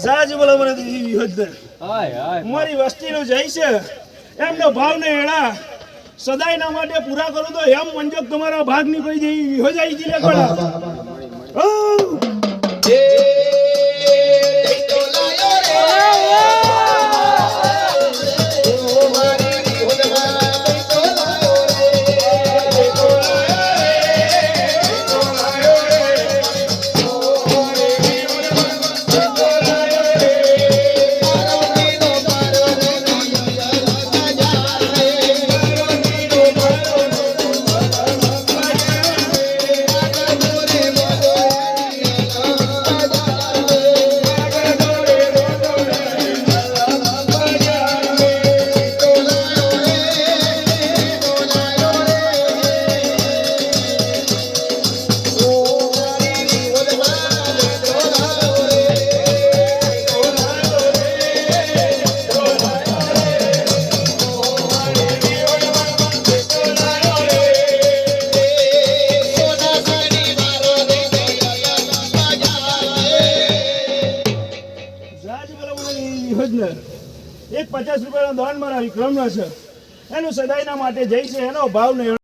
જાજ બોલો મને યોજના મારી વસ્તીનો જય છે એમનો ભાવ ને એડા સદાયના માટે પૂરા કરો તો એમ મંજોગ તમારા ભાગ ની કોઈ જેવી હો જાય છે લેકોડા એક 50 રૂપિયાનો દાન મારા વિક્રમનો છે એનું સદાયના માટે જઈ છે એનો ભાવ ને